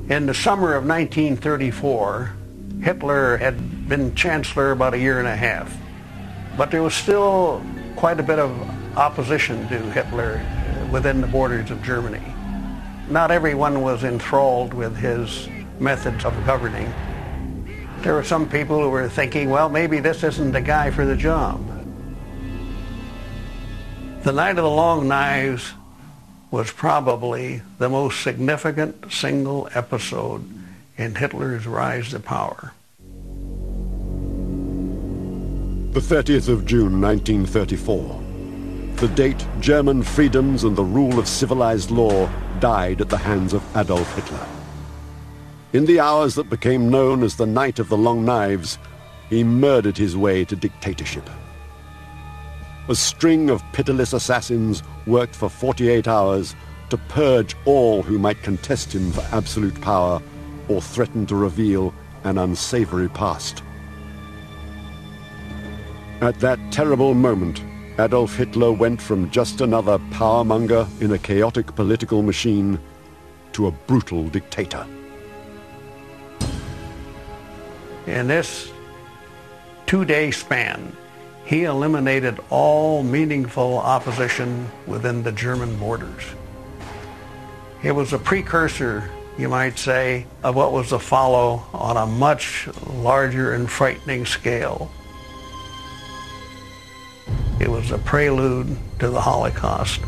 In the summer of 1934, Hitler had been chancellor about a year and a half, but there was still quite a bit of opposition to Hitler within the borders of Germany. Not everyone was enthralled with his methods of governing. There were some people who were thinking, well, maybe this isn't the guy for the job. The Night of the Long Knives was probably the most significant single episode in Hitler's rise to power. The 30th of June, 1934. The date German freedoms and the rule of civilized law died at the hands of Adolf Hitler. In the hours that became known as the Night of the Long Knives, he murdered his way to dictatorship. A string of pitiless assassins worked for 48 hours to purge all who might contest him for absolute power or threaten to reveal an unsavory past. At that terrible moment, Adolf Hitler went from just another powermonger in a chaotic political machine to a brutal dictator. In this two-day span, he eliminated all meaningful opposition within the German borders. It was a precursor, you might say, of what was to follow on a much larger and frightening scale. It was a prelude to the Holocaust.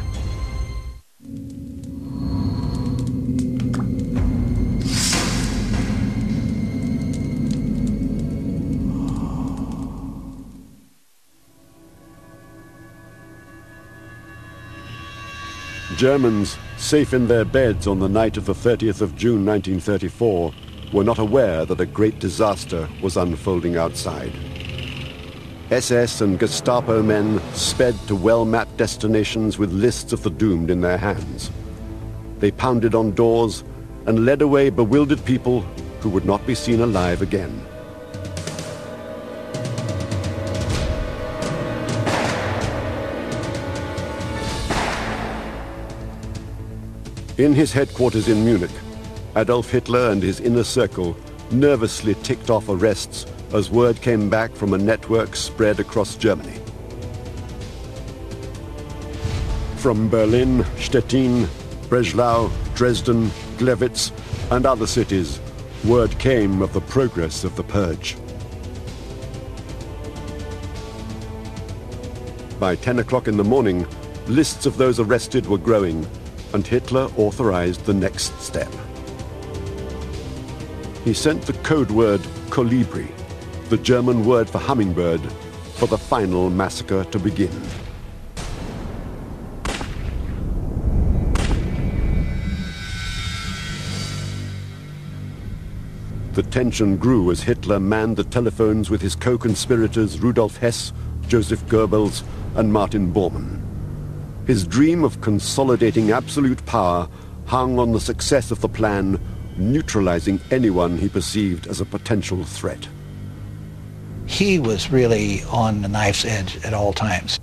Germans, safe in their beds on the night of the 30th of June 1934, were not aware that a great disaster was unfolding outside. SS and Gestapo men sped to well-mapped destinations with lists of the doomed in their hands. They pounded on doors and led away bewildered people who would not be seen alive again. In his headquarters in Munich, Adolf Hitler and his inner circle nervously ticked off arrests as word came back from a network spread across Germany. From Berlin, Stettin, Breslau, Dresden, Glewitz, and other cities, word came of the progress of the purge. By 10 o'clock in the morning, lists of those arrested were growing, and Hitler authorized the next step. He sent the code word Kolibri, the German word for hummingbird, for the final massacre to begin. The tension grew as Hitler manned the telephones with his co-conspirators Rudolf Hess, Joseph Goebbels, and Martin Bormann. His dream of consolidating absolute power hung on the success of the plan, neutralizing anyone he perceived as a potential threat. He was really on the knife's edge at all times.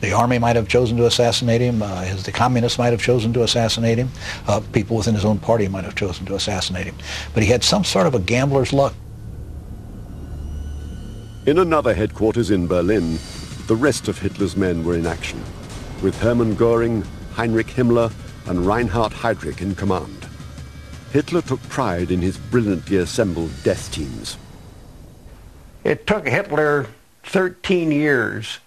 The army might have chosen to assassinate him, the communists might have chosen to assassinate him, people within his own party might have chosen to assassinate him. But he had some sort of a gambler's luck. In another headquarters in Berlin, the rest of Hitler's men were in action, with Hermann Göring, Heinrich Himmler, and Reinhard Heydrich in command. Hitler took pride in his brilliantly assembled death teams. It took Hitler 13 years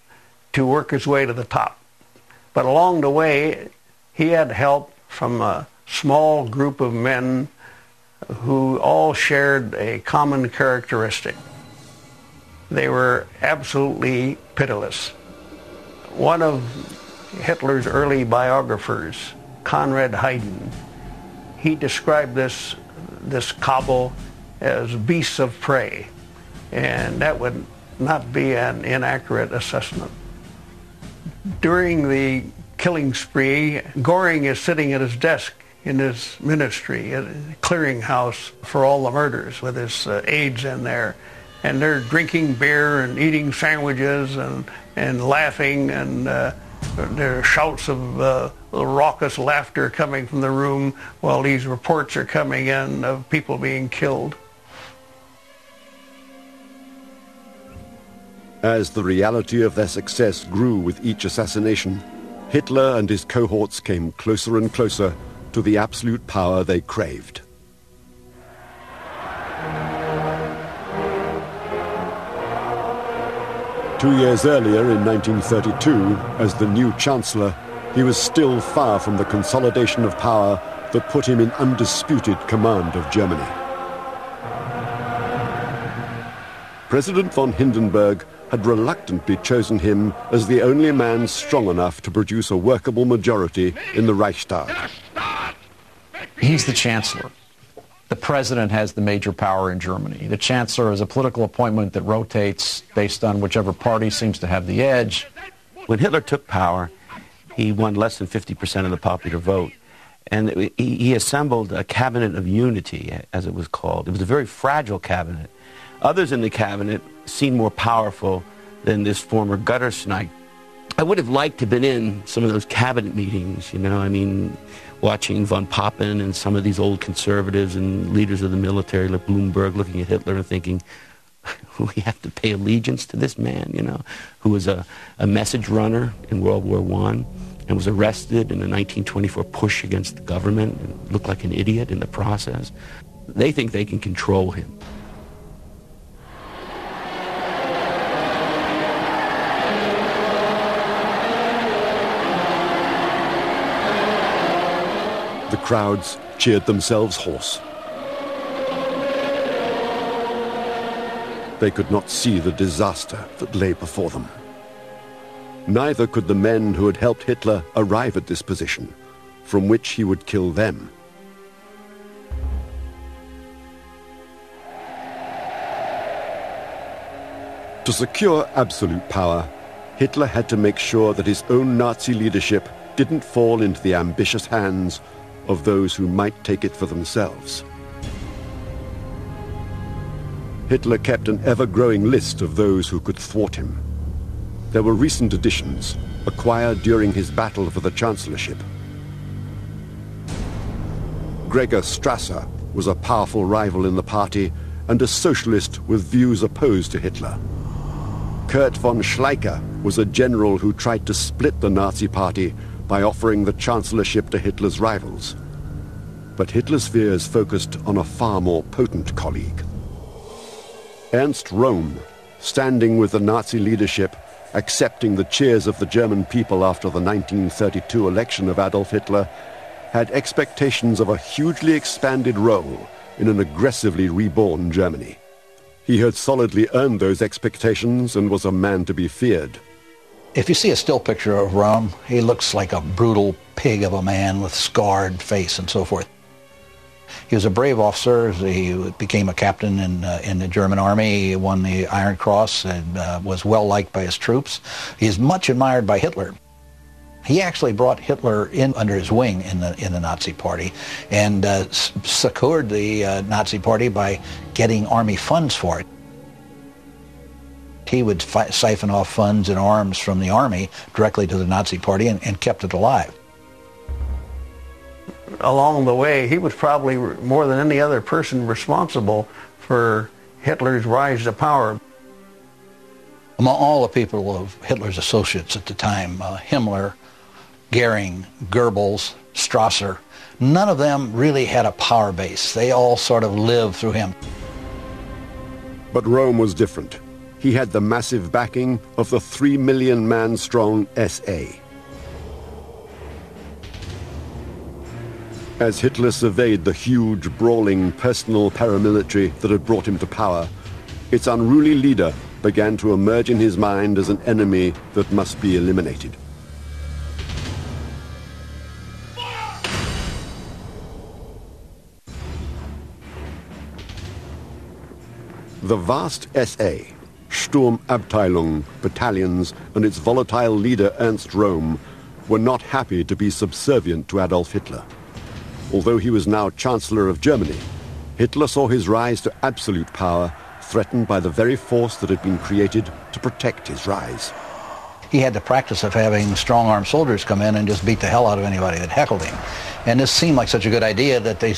to work his way to the top. But along the way, he had help from a small group of men who all shared a common characteristic. They were absolutely pitiless. One of Hitler's early biographers, Conrad Hayden, he described this cabal as beasts of prey, and that would not be an inaccurate assessment. During the killing spree, Göring is sitting at his desk in his ministry, a clearinghouse for all the murders, with his aides in there, and they're drinking beer and eating sandwiches and laughing, and There are shouts of raucous laughter coming from the room while these reports are coming in of people being killed. As the reality of their success grew with each assassination, Hitler and his cohorts came closer and closer to the absolute power they craved. Two years earlier, in 1932, as the new Chancellor, he was still far from the consolidation of power that put him in undisputed command of Germany. President von Hindenburg had reluctantly chosen him as the only man strong enough to produce a workable majority in the Reichstag. He's the Chancellor. The President has the major power in Germany. The Chancellor is a political appointment that rotates based on whichever party seems to have the edge. When Hitler took power, he won less than 50% of the popular vote. And he assembled a cabinet of unity, as it was called. It was a very fragile cabinet. Others in the cabinet seemed more powerful than this former Guttersnipe. I would have liked to have been in some of those cabinet meetings, watching von Papen and some of these old conservatives and leaders of the military, like Bloomberg, looking at Hitler and thinking, we have to pay allegiance to this man, who was a message runner in World War I and was arrested in a 1924 push against the government and looked like an idiot in the process. They think they can control him. The crowds cheered themselves hoarse. They could not see the disaster that lay before them. Neither could the men who had helped Hitler arrive at this position, from which he would kill them. To secure absolute power, Hitler had to make sure that his own Nazi leadership didn't fall into the ambitious hands of those who might take it for themselves. Hitler kept an ever-growing list of those who could thwart him. There were recent additions, acquired during his battle for the chancellorship. Gregor Strasser was a powerful rival in the party and a socialist with views opposed to Hitler. Kurt von Schleicher was a general who tried to split the Nazi party by offering the chancellorship to Hitler's rivals. But Hitler's fears focused on a far more potent colleague. Ernst Röhm, standing with the Nazi leadership, accepting the cheers of the German people after the 1932 election of Adolf Hitler, had expectations of a hugely expanded role in an aggressively reborn Germany. He had solidly earned those expectations and was a man to be feared. If you see a still picture of Röhm, he looks like a brutal pig of a man with scarred face and so forth. He was a brave officer. He became a captain in the German army. He won the Iron Cross and was well liked by his troops. He is much admired by Hitler. He actually brought Hitler in under his wing in the Nazi Party and succored the Nazi Party by getting army funds for it. He would siphon off funds and arms from the army directly to the Nazi Party and kept it alive. Along the way, he was probably more than any other person responsible for Hitler's rise to power. Among all the people of Hitler's associates at the time, Himmler, Goering, Goebbels, Strasser, none of them really had a power base. They all sort of lived through him. But Röhm was different. He had the massive backing of the 3 million man strong SA. As Hitler surveyed the huge, brawling, personal paramilitary that had brought him to power, its unruly leader began to emerge in his mind as an enemy that must be eliminated. The vast SA, Sturmabteilung, battalions, and its volatile leader Ernst Röhm were not happy to be subservient to Adolf Hitler. Although he was now Chancellor of Germany, Hitler saw his rise to absolute power threatened by the very force that had been created to protect his rise. he had the practice of having strong-armed soldiers come in and just beat the hell out of anybody that heckled him. And this seemed like such a good idea that they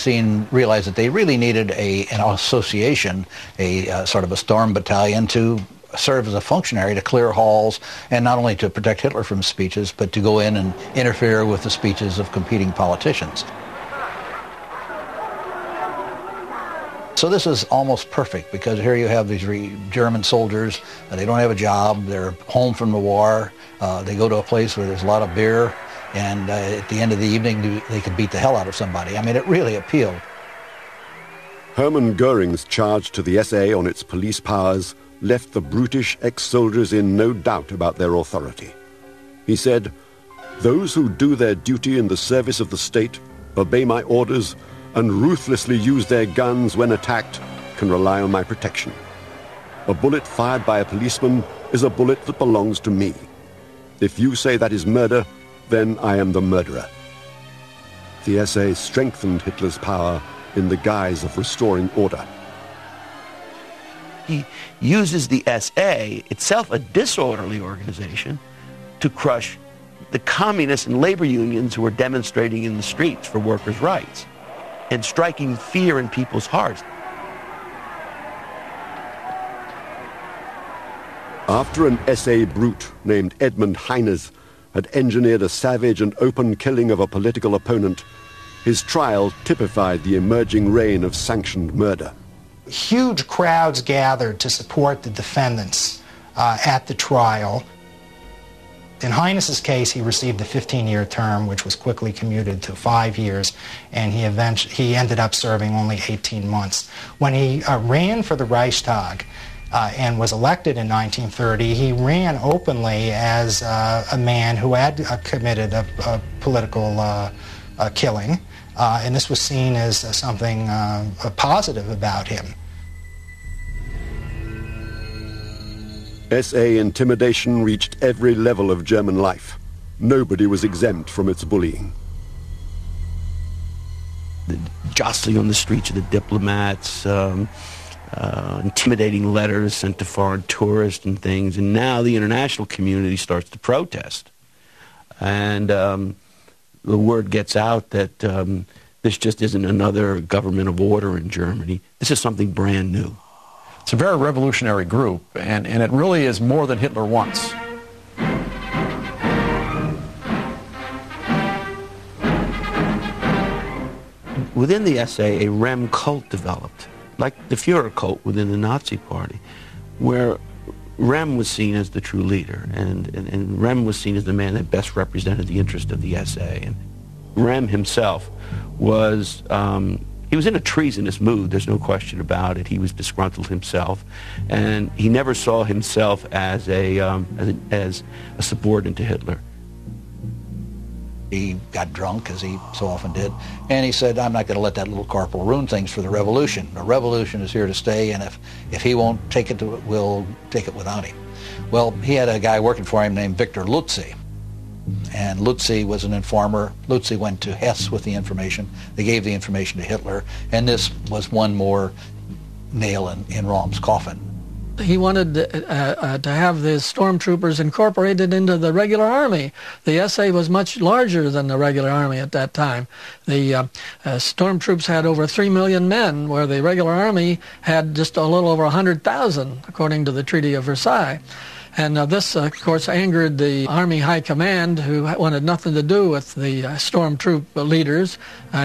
realized that they really needed an association, a sort of a storm battalion to serve as a functionary to clear halls, and not only to protect Hitler from speeches, but to go in and interfere with the speeches of competing politicians. So this is almost perfect, because here you have these German soldiers, they don't have a job, they're home from the war, they go to a place where there's a lot of beer, and at the end of the evening they could beat the hell out of somebody. I mean, it really appealed. Hermann Goering's charge to the SA on its police powers left the brutish ex-soldiers in no doubt about their authority. He said, "Those who do their duty in the service of the state, obey my orders, and ruthlessly use their guns when attacked can rely on my protection. A bullet fired by a policeman is a bullet that belongs to me. If you say that is murder, then I am the murderer." The SA strengthened Hitler's power in the guise of restoring order. He uses the SA, itself a disorderly organization, to crush the communists and labor unions who were demonstrating in the streets for workers' rights and striking fear in people's hearts. After an SA brute named Edmund Heinrich had engineered a savage and open killing of a political opponent, his trial typified the emerging reign of sanctioned murder. Huge crowds gathered to support the defendants at the trial. In Heinrich's case, he received a 15-year term, which was quickly commuted to 5 years, and he ended up serving only 18 months. When he ran for the Reichstag and was elected in 1930, he ran openly as a man who had committed a political killing, and this was seen as something positive about him. SA intimidation reached every level of German life. Nobody was exempt from its bullying. The jostling on the streets of the diplomats, intimidating letters sent to foreign tourists and things, and now the international community starts to protest. And the word gets out that this just isn't another government of order in Germany. This is something brand new. It's a very revolutionary group, and it really is more than Hitler wants. Within the SA, a Rem cult developed, like the Führer cult within the Nazi Party, where Rem was seen as the true leader, and Rem was seen as the man that best represented the interest of the SA. And Rem himself was, he was in a treasonous mood, there's no question about it. He was disgruntled himself, and he never saw himself as a subordinate to Hitler. He got drunk, as he so often did, and he said, "I'm not going to let that little corporal ruin things for the revolution. The revolution is here to stay, and if he won't take it to it, we'll take it without him." Well, he had a guy working for him named Victor Lutze, and Lutze was an informer. Lutze went to Hess with the information. They gave the information to Hitler, and this was one more nail in Röhm's coffin. He wanted to have the stormtroopers incorporated into the regular army. The SA was much larger than the regular army at that time. The stormtroops had over 3 million men, where the regular army had just a little over 100,000, according to the Treaty of Versailles. And this, of course, angered the Army High Command, who wanted nothing to do with the stormtroop leaders,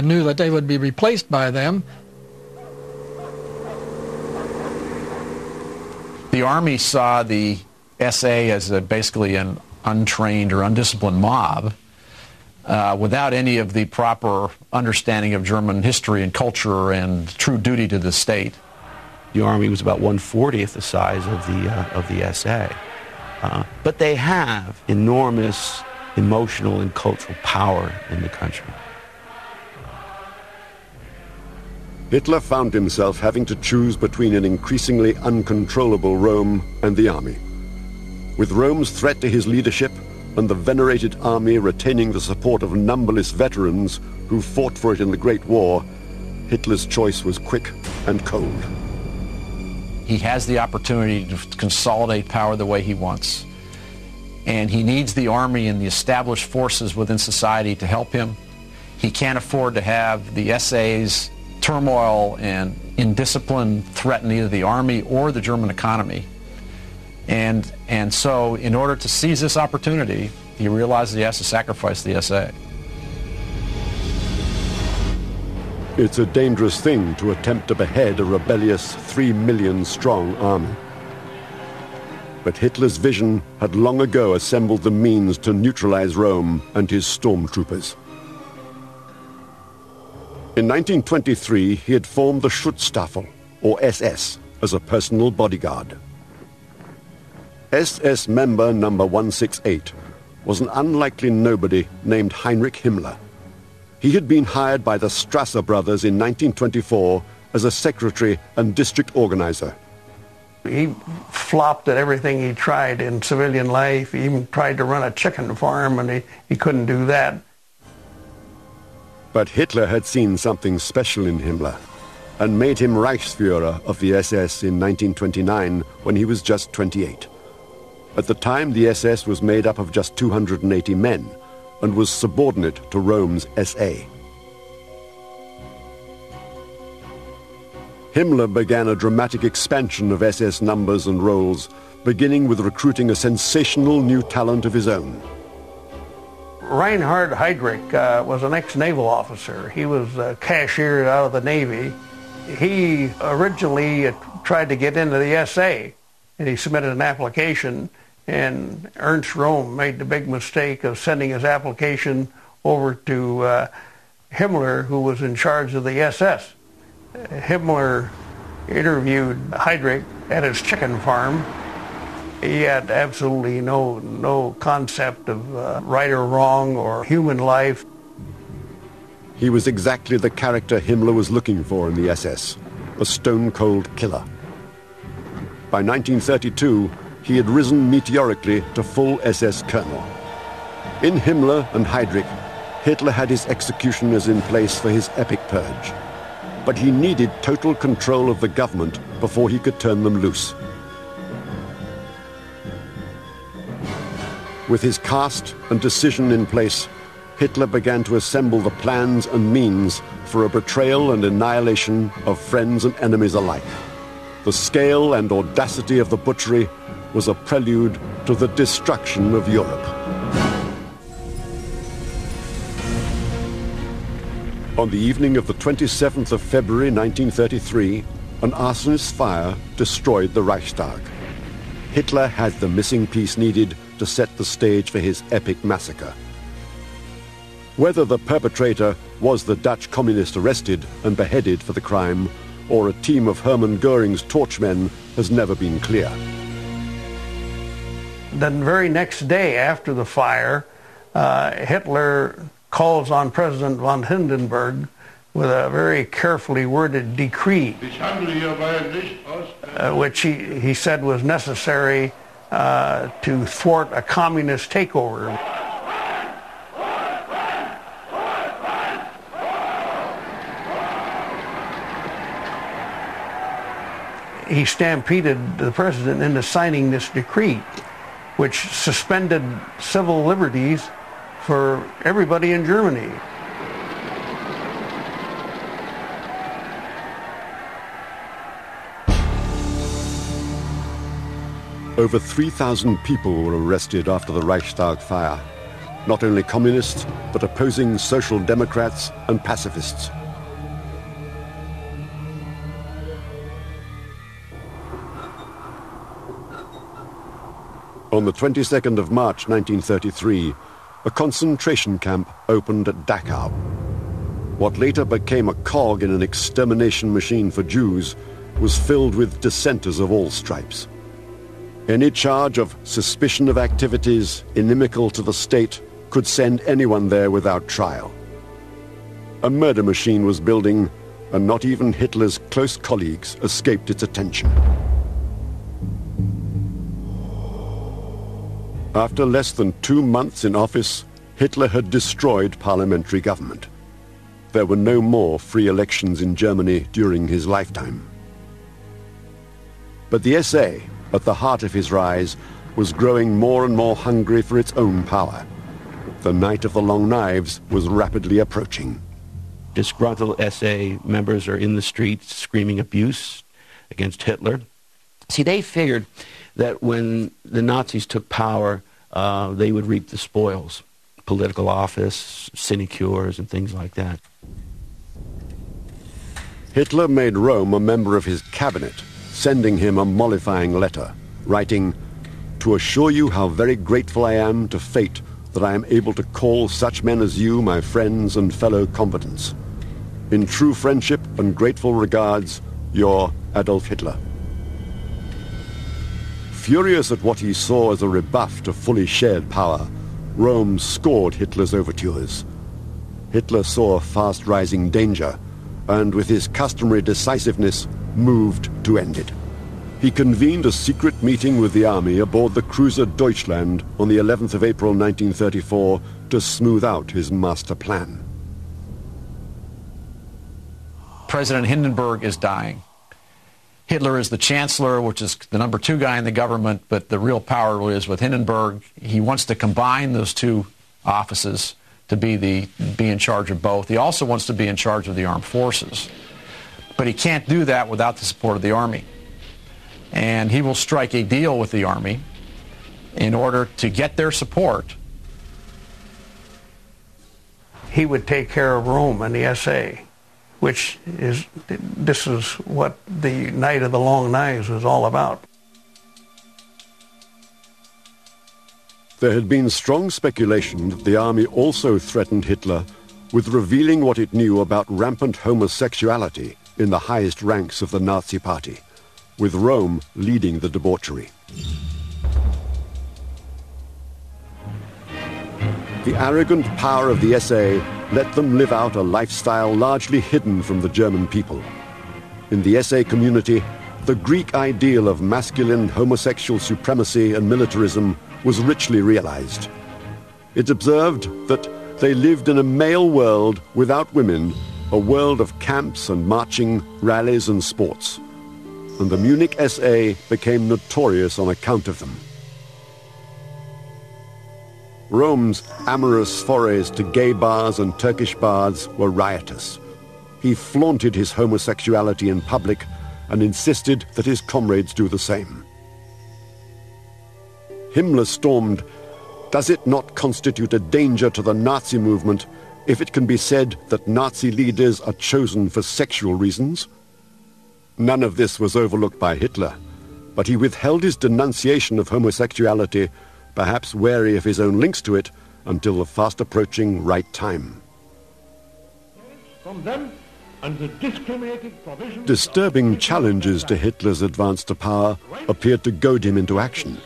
knew that they would be replaced by them. The Army saw the SA as basically an untrained or undisciplined mob without any of the proper understanding of German history and culture and true duty to the state. The Army was about 1/40th the size of the SA. But they have enormous emotional and cultural power in the country. Hitler found himself having to choose between an increasingly uncontrollable Rome and the army. With Rome's threat to his leadership and the venerated army retaining the support of numberless veterans who fought for it in the Great War, Hitler's choice was quick and cold. He has the opportunity to consolidate power the way he wants. and he needs the army and the established forces within society to help him. He can't afford to have the SA's turmoil and indiscipline threaten either the army or the German economy. And so in order to seize this opportunity, he realizes he has to sacrifice the SA. It's a dangerous thing to attempt to behead a rebellious 3 million strong army. But Hitler's vision had long ago assembled the means to neutralize Rome and his stormtroopers. In 1923, he had formed the Schutzstaffel, or SS, as a personal bodyguard. SS member number 168 was an unlikely nobody named Heinrich Himmler. He had been hired by the Strasser brothers in 1924 as a secretary and district organizer. He flopped at everything he tried in civilian life. He even tried to run a chicken farm, and he couldn't do that. But Hitler had seen something special in Himmler and made him Reichsführer of the SS in 1929 when he was just 28. At the time, the SS was made up of just 280 men and was subordinate to Rome's SA. Himmler began a dramatic expansion of SS numbers and roles, beginning with recruiting a sensational new talent of his own. Reinhard Heydrich was an ex-naval officer. He was cashiered out of the Navy. He originally tried to get into the SA, and he submitted an application, and Ernst Röhm made the big mistake of sending his application over to Himmler, who was in charge of the SS. Himmler interviewed Heydrich at his chicken farm. He had absolutely no concept of right or wrong or human life. He was exactly the character Himmler was looking for in the SS, a stone-cold killer. By 1932, he had risen meteorically to full SS colonel. In Himmler and Heydrich, Hitler had his executioners in place for his epic purge. But he needed total control of the government before he could turn them loose. With his caste and decision in place, Hitler began to assemble the plans and means for a betrayal and annihilation of friends and enemies alike. The scale and audacity of the butchery was a prelude to the destruction of Europe. On the evening of the 27th of February 1933, an arsonist's fire destroyed the Reichstag. Hitler had the missing piece needed to set the stage for his epic massacre. Whether the perpetrator was the Dutch communist arrested and beheaded for the crime, or a team of Hermann Göring's torchmen, has never been clear. The very next day after the fire, Hitler calls on President von Hindenburg with a very carefully worded decree, which he said was necessary to thwart a communist takeover. He stampeded the president into signing this decree, which suspended civil liberties for everybody in Germany. Over 3,000 people were arrested after the Reichstag fire. Not only communists, but opposing social democrats and pacifists. On the 22nd of March 1933, a concentration camp opened at Dachau. What later became a cog in an extermination machine for Jews was filled with dissenters of all stripes. Any charge of suspicion of activities inimical to the state could send anyone there without trial. A murder machine was building, and not even Hitler's close colleagues escaped its attention. After less than 2 months in office, Hitler had destroyed parliamentary government. There were no more free elections in Germany during his lifetime. But the SA, at the heart of his rise, was growing more and more hungry for its own power. The night of the long knives was rapidly approaching. Disgruntled SA members are in the streets screaming abuse against Hitler. See, they figured that when the Nazis took power, they would reap the spoils, political office, sinecures, and things like that. Hitler made Röhm a member of his cabinet, sending him a mollifying letter, writing, "To assure you how very grateful I am to fate that I am able to call such men as you my friends and fellow combatants. In true friendship and grateful regards, your Adolf Hitler." Furious at what he saw as a rebuff to fully shared power, Röhm scored Hitler's overtures. Hitler saw a fast-rising danger, and with his customary decisiveness, moved to end it. He convened a secret meeting with the army aboard the cruiser Deutschland on the 11th of April 1934 to smooth out his master plan. President Hindenburg is dying. Hitler is the chancellor, which is the number 2 guy in the government, but the real power is with Hindenburg. He wants to combine those 2 offices to be in charge of both. He also wants to be in charge of the armed forces. But he can't do that without the support of the army. And he will strike a deal with the army in order to get their support. He would take care of Rome and the SA, this is what the Night of the Long Knives was all about. There had been strong speculation that the army also threatened Hitler with revealing what it knew about rampant homosexuality in the highest ranks of the Nazi Party, with Rome leading the debauchery. The arrogant power of the SA let them live out a lifestyle largely hidden from the German people. In the SA community, the Greek ideal of masculine homosexual supremacy and militarism was richly realized. It observed that they lived in a male world without women, a world of camps and marching, rallies and sports. And the Munich SA became notorious on account of them. Rome's amorous forays to gay bars and Turkish baths were riotous. He flaunted his homosexuality in public and insisted that his comrades do the same. Himmler stormed, "Does it not constitute a danger to the Nazi movement if it can be said that Nazi leaders are chosen for sexual reasons?" None of this was overlooked by Hitler, but he withheld his denunciation of homosexuality, perhaps wary of his own links to it, until the fast-approaching right time. From them and the discriminated provisions. Disturbing challenges to Hitler's advance to power appeared to goad him into action.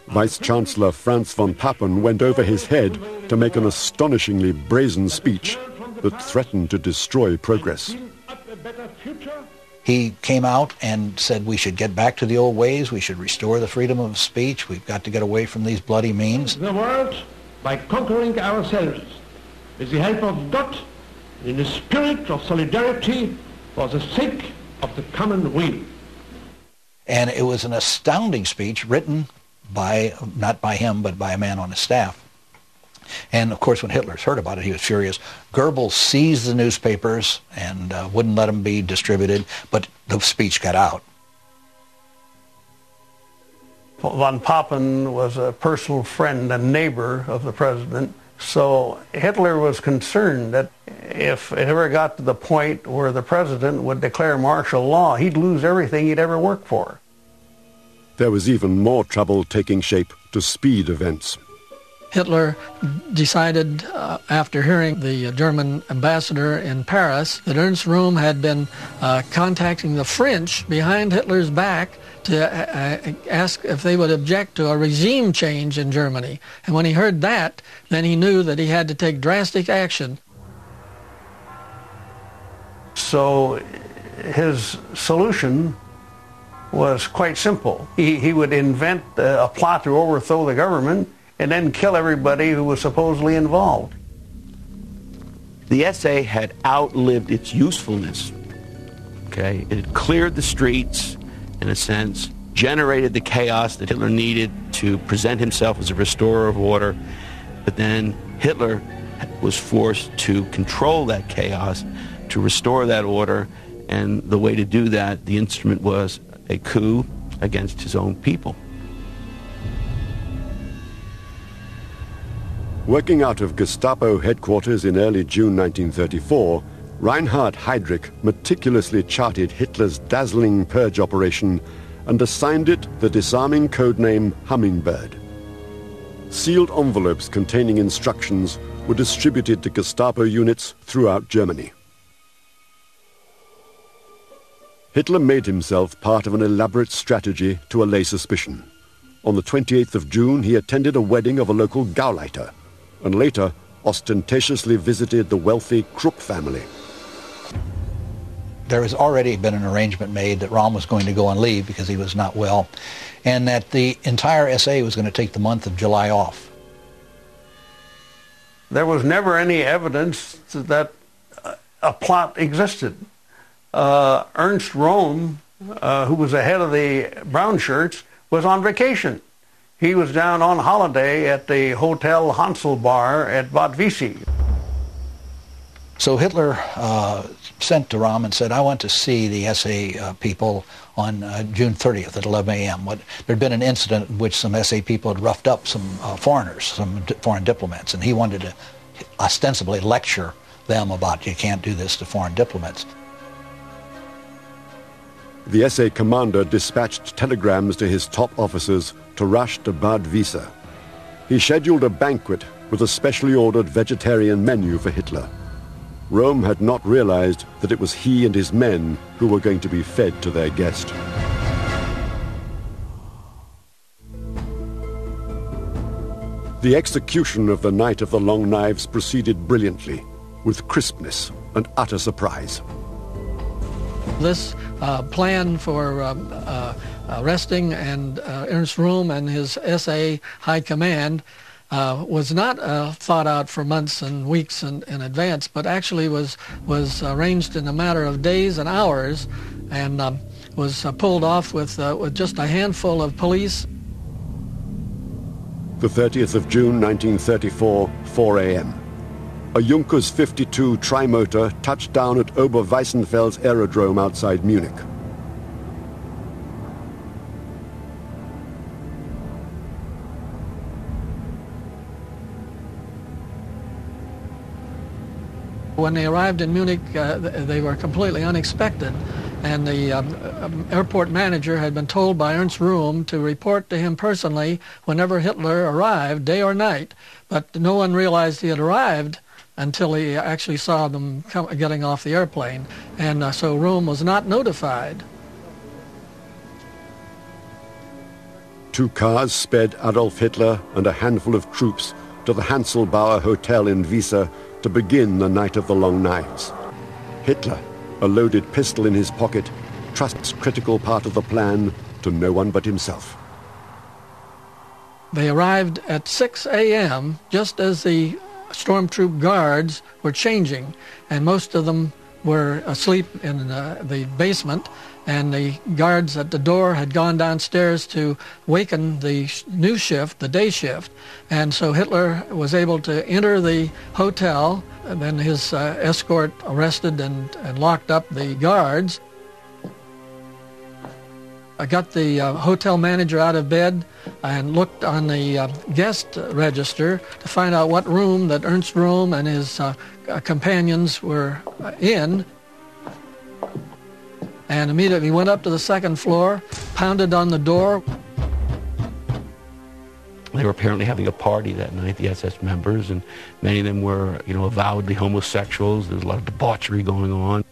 Vice-Chancellor Franz von Papen went over his head to make an astonishingly brazen speech that threatened to destroy progress. He came out and said we should get back to the old ways, we should restore the freedom of speech, we've got to get away from these bloody means. The world by conquering ourselves with the help of God in a spirit of solidarity for the sake of the common weal. And it was an astounding speech written by, not by him, but by a man on his staff. And of course, when Hitler heard about it, he was furious. Goebbels seized the newspapers and wouldn't let them be distributed, but the speech got out. Von Papen was a personal friend and neighbor of the president, so Hitler was concerned that if it ever got to the point where the president would declare martial law, he'd lose everything he'd ever worked for. There was even more trouble taking shape to speed events. Hitler decided, after hearing the German ambassador in Paris, that Ernst Röhm had been contacting the French behind Hitler's back to ask if they would object to a regime change in Germany. And when he heard that, then he knew that he had to take drastic action. So his solution was quite simple. He would invent a plot to overthrow the government and then kill everybody who was supposedly involved. The SA had outlived its usefulness. Okay, it had cleared the streets, in a sense. generated the chaos that Hitler needed to present himself as a restorer of order. But then Hitler was forced to control that chaos, to restore that order, and the way to do that, the instrument was a coup against his own people. Working out of Gestapo headquarters in early June 1934, Reinhard Heydrich meticulously charted Hitler's dazzling purge operation and assigned it the disarming codename Hummingbird. Sealed envelopes containing instructions were distributed to Gestapo units throughout Germany. Hitler made himself part of an elaborate strategy to allay suspicion. On the 28th of June, he attended a wedding of a local Gauleiter, and later ostentatiously visited the wealthy Krupp family. There has already been an arrangement made that Röhm was going to go on leave because he was not well, and that the entire SA was going to take the month of July off. There was never any evidence that a plot existed. Ernst Röhm, who was the head of the Brown Shirts, was on vacation. He was down on holiday at the Hotel Hansel Bar at Bad Wiessee. So Hitler sent to Röhm and said, I want to see the SA people on June 30th at 11 a.m. There had been an incident in which some SA people had roughed up some foreigners, some foreign diplomats, and he wanted to ostensibly lecture them about you can't do this to foreign diplomats. The SA commander dispatched telegrams to his top officers to rush to Bad Wiessee. He scheduled a banquet with a specially ordered vegetarian menu for Hitler. Röhm had not realized that it was he and his men who were going to be fed to their guest. The execution of the Night of the Long Knives proceeded brilliantly, with crispness and utter surprise. This plan for arresting Ernst Röhm and his SA High Command was not thought out for months and weeks in advance, but actually was arranged in a matter of days and hours, and was pulled off with just a handful of police. The 30th of June 1934, 4 a.m. A Junkers 52 trimotor touched down at Oberweissenfels aerodrome outside Munich. When they arrived in Munich, they were completely unexpected, and the airport manager had been told by Ernst Röhm to report to him personally whenever Hitler arrived, day or night, but no one realized he had arrived until he actually saw them getting off the airplane, and so Röhm was not notified. 2 cars sped Adolf Hitler and a handful of troops to the Hanselbauer Hotel in Wiessee to begin the Night of the Long Knives. Hitler, a loaded pistol in his pocket, trusts critical part of the plan to no one but himself. They arrived at 6 a.m. just as the stormtroop guards were changing, and most of them were asleep in the basement, and the guards at the door had gone downstairs to waken the new shift, the day shift, and so Hitler was able to enter the hotel, and then his escort arrested and locked up the guards. I got the hotel manager out of bed and looked on the guest register to find out what room that Ernst Röhm and his companions were in, and immediately went up to the second floor, pounded on the door. They were apparently having a party that night, the SS members, and many of them were, avowedly homosexuals. There was a lot of debauchery going on.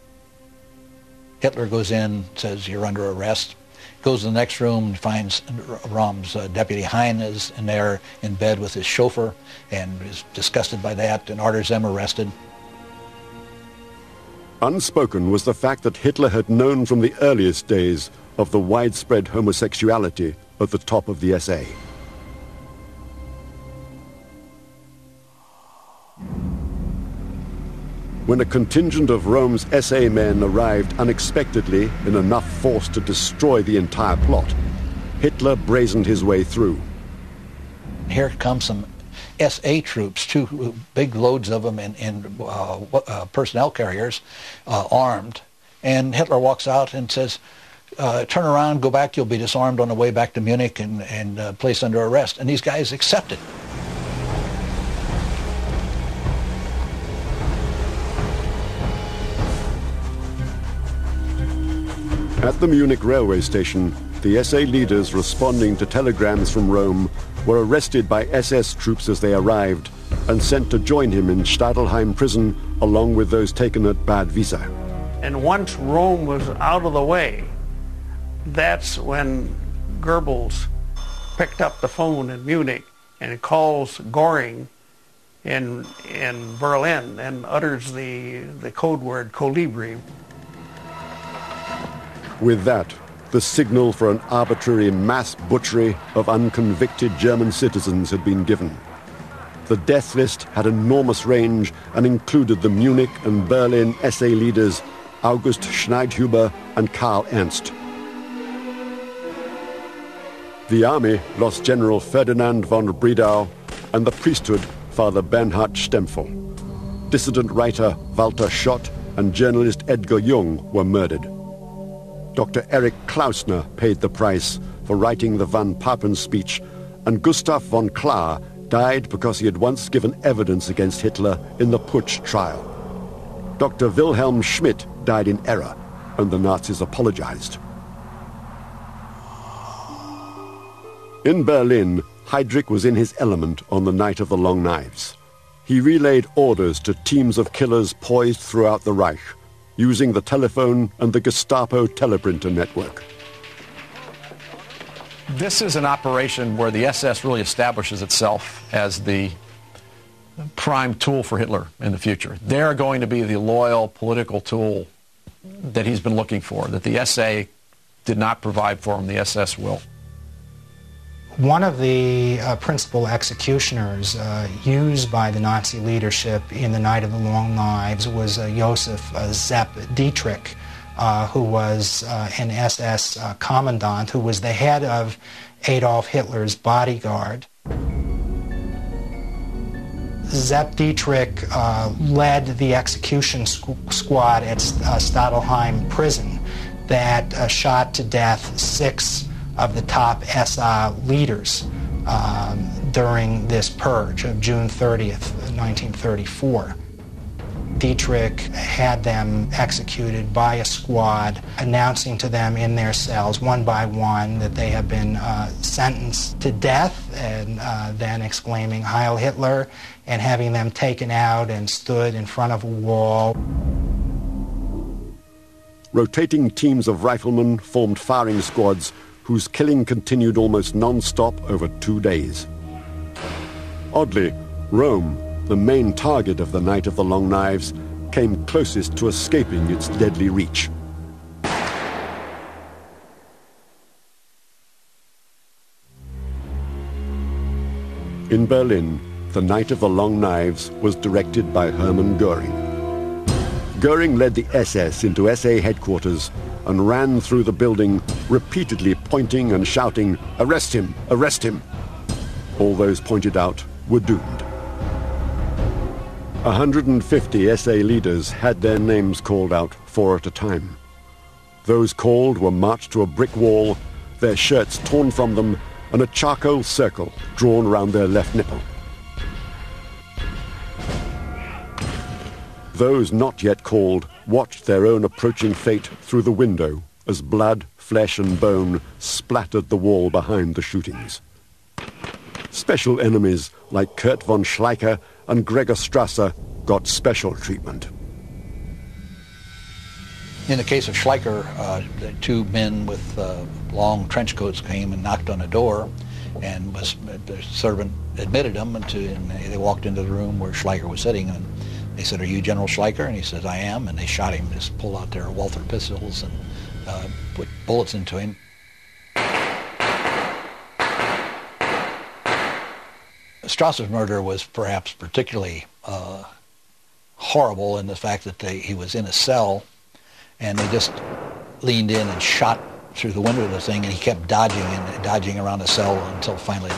Hitler goes in, says, "You're under arrest." Goes to the next room and finds Röhm's deputy Hein is in there in bed with his chauffeur, and is disgusted by that and orders them arrested. Unspoken was the fact that Hitler had known from the earliest days of the widespread homosexuality at the top of the SA. When a contingent of Röhm's SA men arrived unexpectedly in enough force to destroy the entire plot, Hitler brazened his way through. Here comes some SA troops, two big loads of them in personnel carriers, armed. And Hitler walks out and says, turn around, go back, you'll be disarmed on the way back to Munich and placed under arrest. And these guys accepted. At the Munich railway station, the SA leaders responding to telegrams from Rome were arrested by SS troops as they arrived and sent to join him in Stadelheim prison along with those taken at Bad Wiese. And once Rome was out of the way, that's when Goebbels picked up the phone in Munich and calls Göring in Berlin and utters the code word Kolibri. With that, the signal for an arbitrary mass butchery of unconvicted German citizens had been given. The death list had enormous range and included the Munich and Berlin SA leaders August Schneidhuber and Karl Ernst. The army lost General Ferdinand von Bredau and the priesthood Father Bernhard Stempfel. Dissident writer Walter Schott and journalist Edgar Jung were murdered. Dr. Erich Klausner paid the price for writing the Van Papen speech, and Gustav von Klar died because he had once given evidence against Hitler in the Putsch trial. Dr. Wilhelm Schmidt died in error, and the Nazis apologized. In Berlin, Heydrich was in his element on the night of the Long Knives. He relayed orders to teams of killers poised throughout the Reich, using the telephone and the Gestapo teleprinter network. This is an operation where the SS really establishes itself as the prime tool for Hitler in the future. They're going to be the loyal political tool that he's been looking for, that the SA did not provide for him, the SS will. One of the principal executioners used by the Nazi leadership in the Night of the Long Knives was Joseph Zep Dietrich, who was an SS commandant, who was the head of Adolf Hitler's bodyguard. Zep Dietrich led the execution squad at Stadelheim prison that shot to death 6 of the top SA leaders during this purge of June 30th, 1934. Dietrich had them executed by a squad, announcing to them in their cells, one by one, that they have been sentenced to death, and then exclaiming "Heil Hitler," and having them taken out and stood in front of a wall. Rotating teams of riflemen formed firing squads whose killing continued almost non-stop over 2 days. Oddly, Rome, the main target of the Night of the Long Knives, came closest to escaping its deadly reach. In Berlin, the Night of the Long Knives was directed by Hermann Göring. Göring led the SS into SA headquarters and ran through the building, repeatedly pointing and shouting, "Arrest him! Arrest him!" All those pointed out were doomed. 150 SA leaders had their names called out 4 at a time. Those called were marched to a brick wall, their shirts torn from them, and a charcoal circle drawn around their left nipple. Those not yet called watched their own approaching fate through the window as blood, flesh and bone splattered the wall behind the shootings. Special enemies like Kurt von Schleicher and Gregor Strasser got special treatment. In the case of Schleicher, the 2 men with long trench coats came and knocked on the door, and the servant admitted them, and they walked into the room where Schleicher was sitting, and they said, "Are you General Schleicher?" And he said, "I am." And they shot him, just pulled out their Walther pistols and put bullets into him. Strasser's murder was perhaps particularly horrible in the fact that he was in a cell, and they just leaned in and shot through the window of the thing, and he kept dodging around a cell until finally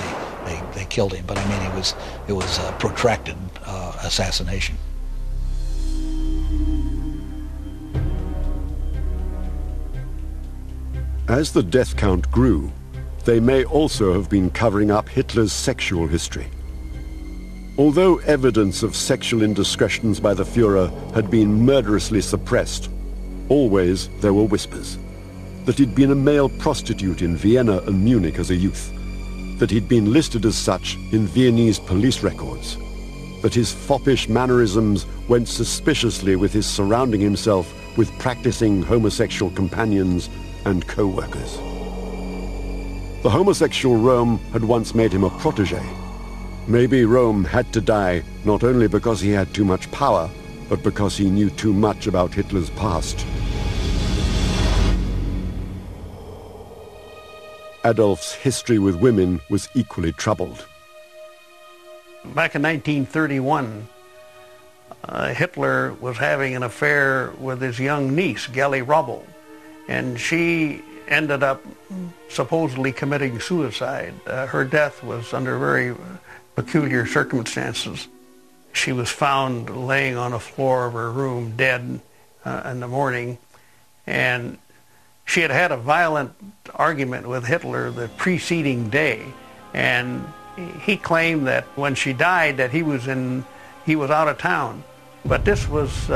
they killed him. But I mean, it was a protracted assassination. As the death count grew, they may also have been covering up Hitler's sexual history. Although evidence of sexual indiscretions by the Führer had been murderously suppressed, always there were whispers that he'd been a male prostitute in Vienna and Munich as a youth, that he'd been listed as such in Viennese police records, that his foppish mannerisms went suspiciously with his surrounding himself with practicing homosexual companions and co-workers. The homosexual Röhm had once made him a protege. Maybe Röhm had to die not only because he had too much power, but because he knew too much about Hitler's past. Adolf's history with women was equally troubled. Back in 1931, Hitler was having an affair with his young niece, Geli Raubel, and she ended up supposedly committing suicide. Her death was under very peculiar circumstances. She was found laying on the floor of her room dead in the morning, and she had had a violent argument with Hitler the preceding day, and he claimed that when she died that he was out of town. But this was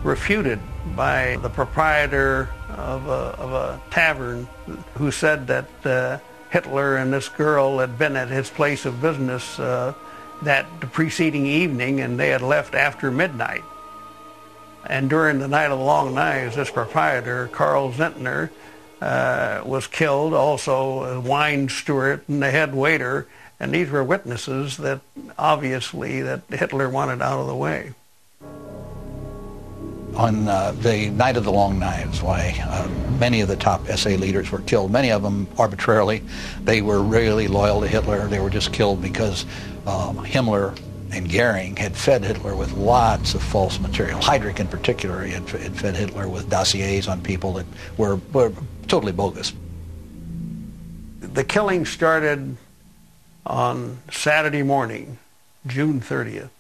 refuted by the proprietor of a tavern, who said that Hitler and this girl had been at his place of business the preceding evening, and they had left after midnight. And during the Night of the Long Knives, this proprietor, Karl Zentner, was killed, also a wine steward and the head waiter, and these were witnesses that obviously that Hitler wanted out of the way. On the Night of the Long Knives, many of the top SA leaders were killed, many of them arbitrarily. They were really loyal to Hitler. They were just killed because Himmler and Goering had fed Hitler with lots of false material. Heinrich in particular had fed Hitler with dossiers on people that were totally bogus. The killing started on Saturday morning, June 30th.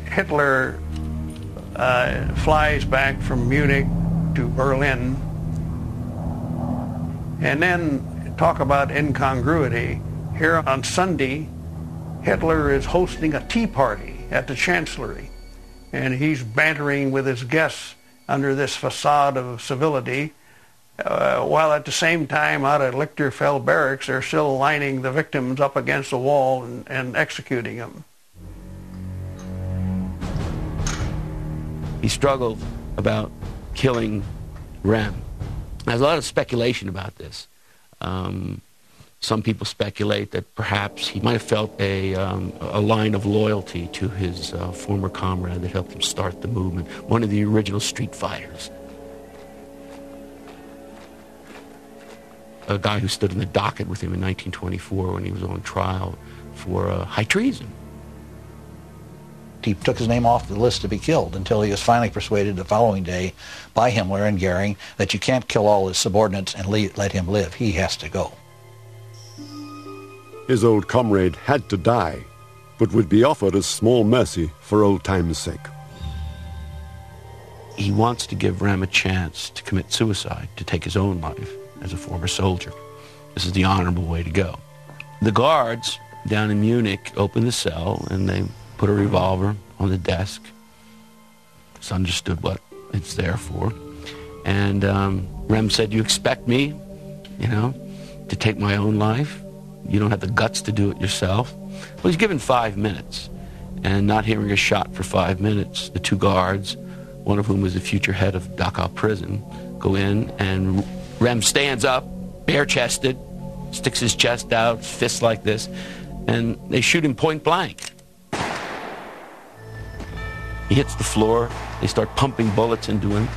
Hitler flies back from Munich to Berlin, and then talk about incongruity. Here on Sunday, Hitler is hosting a tea party at the Chancellery, and he's bantering with his guests under this facade of civility, while at the same time out at Lichterfeld Barracks they're still lining the victims up against the wall and executing them. He struggled about killing Röhm. There's a lot of speculation about this. Some people speculate that perhaps he might have felt a line of loyalty to his former comrade that helped him start the movement, one of the original street fighters. A guy who stood in the docket with him in 1924 when he was on trial for high treason. He took his name off the list to be killed until he was finally persuaded the following day by Himmler and Goering that you can't kill all his subordinates and let him live. He has to go. His old comrade had to die, but would be offered a small mercy for old time's sake. He wants to give Röhm a chance to commit suicide, to take his own life as a former soldier. This is the honorable way to go. The guards down in Munich opened the cell and they put a revolver on the desk. It's understood what it's there for. And Röhm said, "You expect me, to take my own life? You don't have the guts to do it yourself." Well, he's given 5 minutes. And not hearing a shot for 5 minutes, the two guards, one of whom was the future head of Dachau prison, go in, and Röhm stands up, bare-chested, sticks his chest out, fists like this, and they shoot him point blank. He hits the floor, they start pumping bullets into him,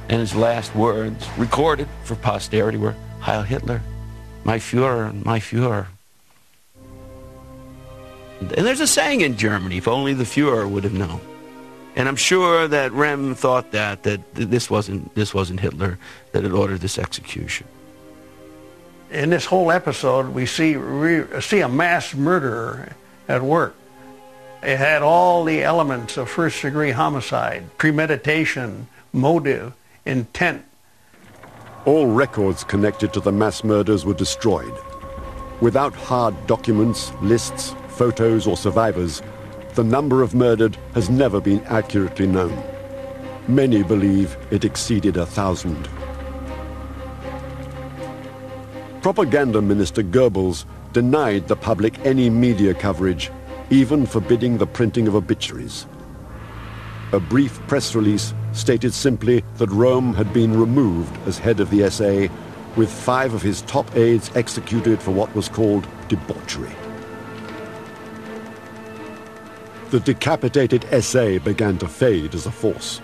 and his last words, recorded for posterity, were, "Heil Hitler, my Führer, my Führer." And there's a saying in Germany, if only the Führer would have known. And I'm sure that Röhm thought that this wasn't Hitler that had ordered this execution. In this whole episode, we see a mass murderer at work. It had all the elements of first-degree homicide, premeditation, motive, intent. All records connected to the mass murders were destroyed. Without hard documents, lists, photos, or survivors, the number of murdered has never been accurately known. Many believe it exceeded 1,000. Propaganda Minister Goebbels denied the public any media coverage, even forbidding the printing of obituaries. A brief press release stated simply that Röhm had been removed as head of the SA, with 5 of his top aides executed for what was called debauchery. The decapitated SA began to fade as a force.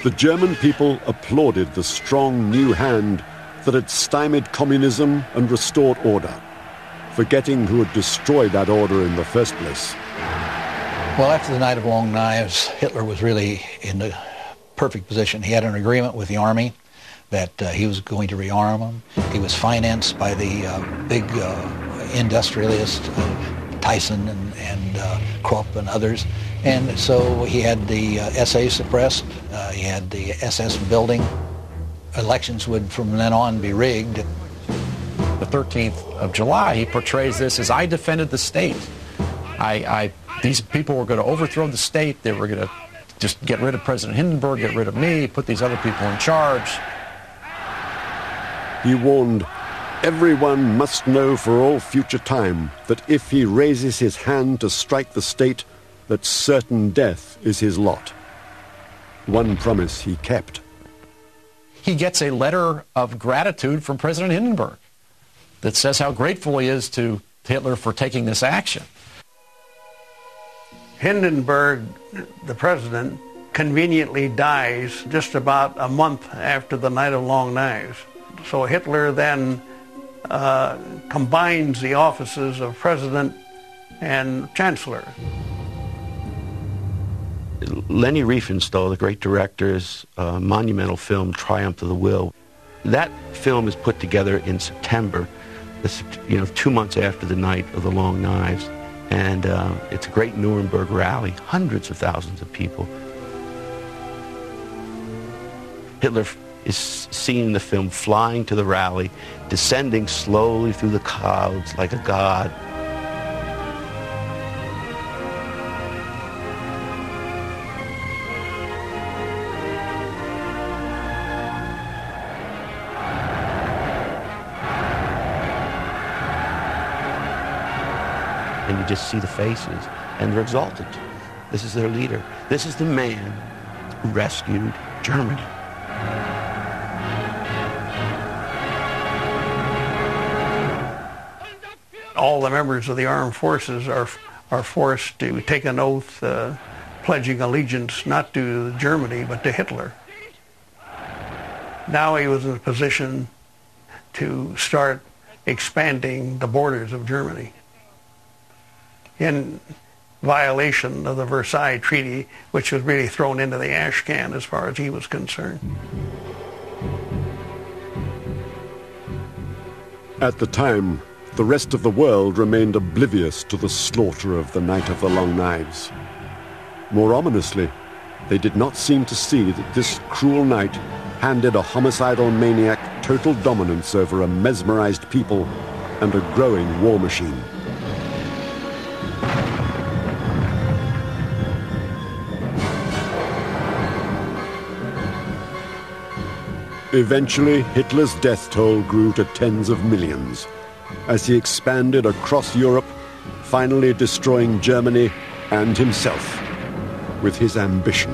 The German people applauded the strong new hand that had stymied communism and restored order, forgetting who had destroyed that order in the first place. Well, after the Night of Long Knives, Hitler was really in the perfect position. He had an agreement with the army that he was going to rearm them. He was financed by the big industrialists, Tyson and Krupp and others. And so he had the SA suppressed. He had the SS building. Elections would from then on be rigged. The 13th of July, he portrays this as, I defended the state. These people were going to overthrow the state. They were going to just get rid of President Hindenburg, get rid of me, put these other people in charge. He warned, everyone must know for all future time that if he raises his hand to strike the state, that certain death is his lot. One promise he kept. He gets a letter of gratitude from President Hindenburg that says how grateful he is to Hitler for taking this action. Hindenburg, the president, conveniently dies just about a month after the Night of Long Knives. So Hitler then combines the offices of president and chancellor. Leni Riefenstahl, the great director's monumental film, Triumph of the Will, that film is put together in September, 2 months after the Night of the Long Knives. And it's a great Nuremberg rally, hundreds of thousands of people. Hitler is seen in the film flying to the rally, descending slowly through the clouds like a god. And you just see the faces, and they're exalted. This is their leader. This is the man who rescued Germany. All the members of the armed forces are forced to take an oath pledging allegiance not to Germany, but to Hitler. Now he was in a position to start expanding the borders of Germany, in violation of the Versailles Treaty, which was really thrown into the ash can as far as he was concerned. At the time, the rest of the world remained oblivious to the slaughter of the Night of the Long Knives. More ominously, they did not seem to see that this cruel night handed a homicidal maniac total dominance over a mesmerized people and a growing war machine. Eventually, Hitler's death toll grew to tens of millions as he expanded across Europe, finally destroying Germany and himself with his ambition.